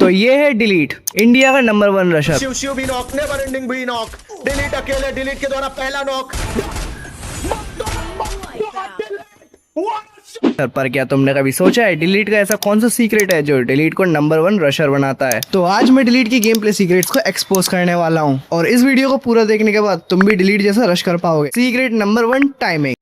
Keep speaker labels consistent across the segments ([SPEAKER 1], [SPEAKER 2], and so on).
[SPEAKER 1] तो ये है डिलीट, इंडिया का नंबर 1 रशर।
[SPEAKER 2] शिव शिव भी नॉक, नेवर एंडिंग भी नॉक, डिलीट अकेले, डिलीट के द्वारा पहला नॉक।
[SPEAKER 1] पर क्या तुमने कभी सोचा है डिलीट का ऐसा कौन सा सीक्रेट है जो डिलीट को नंबर 1 रशर बनाता है? तो आज मैं डिलीट की गेम प्ले सीक्रेट्स को एक्सपोज करने वाला हूँ और इस वीडियो को पूरा देखने के बाद तुम भी डिलीट जैसा रश कर पाओगे। Secret number 1, timing.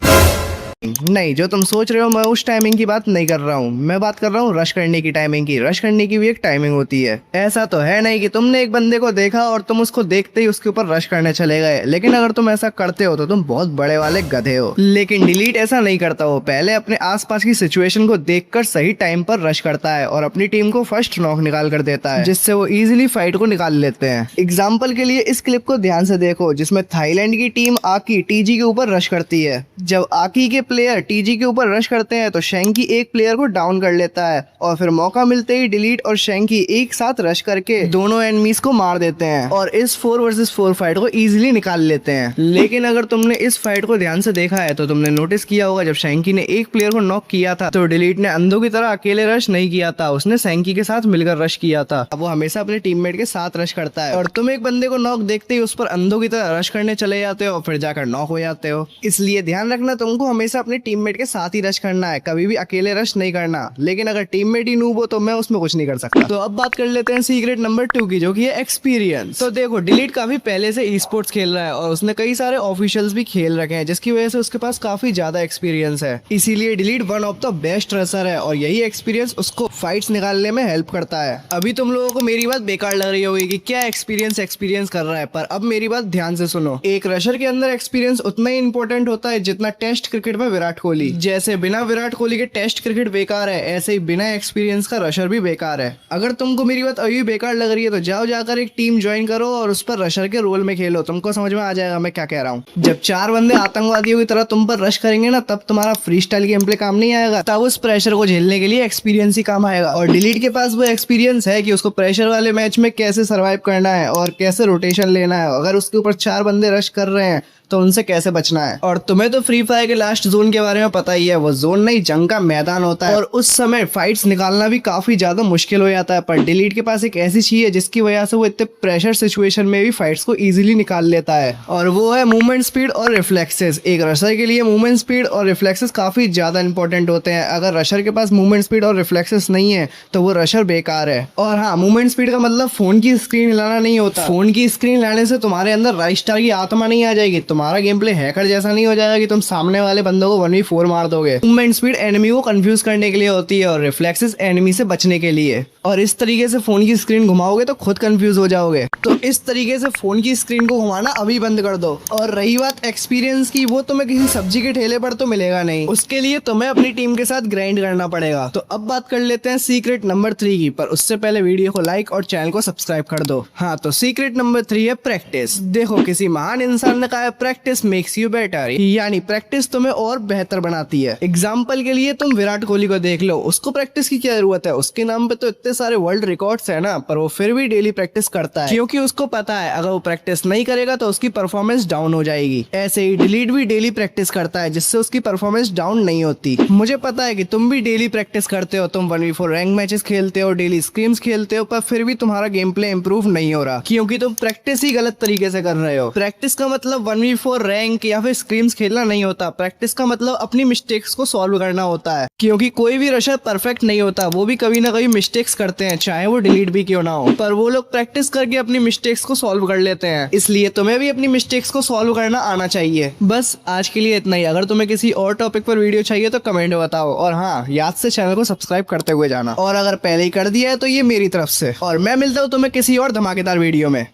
[SPEAKER 1] नहीं, जो तुम सोच रहे हो मैं उस टाइमिंग की बात नहीं कर रहा हूँ, मैं बात कर रहा हूँ रश करने की टाइमिंग की। रश करने की भी एक टाइमिंग होती है। ऐसा तो है नहीं कि तुमने एक बंदे को देखा और तुम उसको देखते ही उसके ऊपर रश करने चले गए, लेकिन अगर तुम ऐसा करते हो तो तुम बहुत बड़े वाले गधे हो। लेकिन डिलीट ऐसा नहीं करता, वो पहले अपने आसपास की सिचुएशन को देखकर सही टाइम पर रश करता है और अपनी टीम को फर्स्ट नॉक निकाल कर देता है, जिससे वो इजिली फाइट को निकाल लेते हैं। एग्जाम्पल के लिए इस क्लिप को ध्यान से देखो जिसमें थाईलैंड की टीम आकी टीजी के ऊपर रश करती है। जब आकी के प्लेयर टीजी के ऊपर रश करते हैं तो शेंकी एक प्लेयर को डाउन कर लेता है और फिर मौका मिलते ही डिलीट और शेंकी एक साथ रश करके दोनों एनिमीज को मार देते हैं और इस 4 वर्सेस 4 फाइट को इजीली निकाल लेते हैं। लेकिन अगर तुमने इस फाइट को ध्यान से देखा है तो तुमने नोटिस किया होगा जब शेंकी ने एक प्लेयर को नॉक किया था तो डिलीट ने अंधों की तरह अकेले रश नहीं किया था, उसने शेंकी के साथ मिलकर रश किया था। अब वो हमेशा अपने टीममेट के साथ रश करता है और तुम एक बंदे को नॉक देखते ही उस पर अंधों की तरह रश करने चले जाते हो और फिर जाकर नॉक हो जाते हो। इसलिए ध्यान रखना, तुमको हमेशा अपने टीममेट के साथ ही रश करना है, कभी भी अकेले रश नहीं करना। लेकिन अगर टीममेट ही नूब हो तो मैं उसमें कुछ नहीं कर सकता। तो अब बात कर लेते हैं सीक्रेट नंबर 2 की, जो कि है एक्सपीरियंस। तो देखो, डिलीट काफी पहले से ई स्पोर्ट्स खेल रहा है और उसने कई सारे ऑफिशियल्स भी खेल रखे हैं, जिसकी वजह से उसके पास काफी ज्यादा एक्सपीरियंस है। इसीलिए delete one of the best Rusher है और यही एक्सपीरियंस उसको फाइट्स निकालने में हेल्प करता है। अभी तुम लोगों को मेरी बात बेकार लग रही होगी कि क्या एक्सपीरियंस कर रहा है, पर अब मेरी बात ध्यान से सुनो। एक रशर के अंदर एक्सपीरियंस उतना ही इंपॉर्टेंट होता है जितना टेस्ट क्रिकेट में विराट कोहली। जैसे बिना विराट कोहली के टेस्ट क्रिकेट बेकार है, ऐसे ही बिना एक्सपीरियंस का रशर भी बेकार है। अगर तुमको मेरी बात अभी बेकार लग रही है तो जाओ जाकर एक टीम ज्वाइन करो और उस पर रशर के रोल में खेलो, तुमको समझ में आ जाएगा मैं क्या कह रहा हूँ। जब 4 बंदे आतंकवादियों की तरह तुम पर रश करेंगे ना, तब तुम्हारा फ्री स्टाइल गेम प्ले काम नहीं आएगा, तब उस प्रेशर को झेलने के लिए एक्सपीरियंस ही काम आएगा। और डिलीट के पास वो एक्सपीरियंस है कि उसको प्रेशर वाले मैच में कैसे सर्वाइव करना है और कैसे रोटेशन लेना है। अगर उसके ऊपर 4 बंदे रश कर रहे हैं तो उनसे कैसे बचना है। और तुम्हें तो फ्री फायर के लास्ट जोन के बारे में पता ही है, वो जोन नहीं जंग का मैदान होता है और उस समय फाइट्स निकालना भी काफी ज्यादा मुश्किल हो जाता है। पर डिलीट के पास एक ऐसी चीज है जिसकी वजह से वो इतने प्रेशर सिचुएशन में भी फाइट्स को इजीली निकाल लेता है, और वो है मूवमेंट स्पीड और रिफ्लेक्सेस। एक रशर के लिए मूवमेंट स्पीड और रिफ्लेक्सेस काफी ज्यादा इंपॉर्टेंट होते हैं। अगर रशर के पास मूवमेंट स्पीड और रिफ्लेक्सेस नहीं है तो वो रशर बेकार है। और हाँ, मूवमेंट स्पीड का मतलब फोन की स्क्रीन हिलाना नहीं होता। फोन की स्क्रीन हिलाने से तुम्हारे अंदर रॉकस्टार की आत्मा नहीं आ जाएगी, तुम्हारा गेम प्ले हैकर जैसा नहीं हो जाएगा कि तुम सामने वाले बंदों को 1v4 मार दोगे। मूवमेंट स्पीड एनिमी को कंफ्यूज करने के लिए होती है और रिफ्लेक्सेस एनिमी से बचने के लिए। और इस तरीके से फोन की स्क्रीन घुमाओगे तो खुद कंफ्यूज हो जाओगे। तो इस तरीके से फोन की स्क्रीन को घुमाना अभी बंद कर दो। और रही बात एक्सपीरियंस की, वो तुम्हें किसी सब्जी के ठेले पर तो मिलेगा नहीं, उसके लिए तुम्हें अपनी टीम के साथ ग्राइंड करना पड़ेगा। तो अब बात कर लेते हैं सीक्रेट नंबर 3 की, पर उससे पहले वीडियो को लाइक और चैनल को सब्सक्राइब कर दो। हाँ, तो सीक्रेट नंबर 3 है प्रैक्टिस। देखो, किसी महान इंसान ने कहा है प्रैक्टिस मेक्स यू बेटर, यानी प्रैक्टिस तुम्हें और बेहतर बनाती है। एग्जाम्पल के लिए तुम विराट कोहली को देख लो, उसको प्रैक्टिस की क्या जरूरत है, उसके नाम पे तो इतने सारे वर्ल्ड रिकॉर्ड्स है ना, पर वो फिर भी डेली प्रैक्टिस करता है क्योंकि उसको पता है अगर वो प्रैक्टिस नहीं करेगा तो उसकी परफॉर्मेंस डाउन हो जाएगी। ऐसे ही डिलीट भी डेली प्रैक्टिस करता है जिससे उसकी परफॉर्मेंस डाउन नहीं होती। मुझे पता है कि तुम भी डेली प्रैक्टिस करते हो, तुम 1v4 रैंक मैचेस खेलते हो, डेली स्क्रीम्स खेलते हो, पर फिर भी तुम्हारा गेम प्ले इंप्रूव नहीं हो रहा क्योंकि तुम प्रैक्टिस ही गलत तरीके से कर रहे हो। प्रैक्टिस का मतलब 1v4 रैंक या फिर स्क्रीम्स खेलना नहीं होता। प्रैक्टिस का मतलब अपनी मिस्टेक्स को सॉल्व करना होता है, क्योंकि कोई भी रशर परफेक्ट नहीं होता, वो भी कभी ना कभी मिस्टेक्स करते हैं, चाहे वो डिलीट भी क्यों ना हो, पर वो लोग प्रैक्टिस करके अपनी मिस्टेक्स को सॉल्व कर लेते हैं। इसलिए तुम्हें भी अपनी मिस्टेक्स को सॉल्व करना आना चाहिए। बस आज के लिए इतना ही। अगर तुम्हें किसी और टॉपिक पर वीडियो चाहिए तो कमेंट में बताओ, और हाँ, याद से चैनल को सब्सक्राइब करते हुए जाना, और अगर पहले ही कर दिया है तो ये मेरी तरफ से। और मैं मिलता हूँ तुम्हें किसी और धमाकेदार वीडियो में।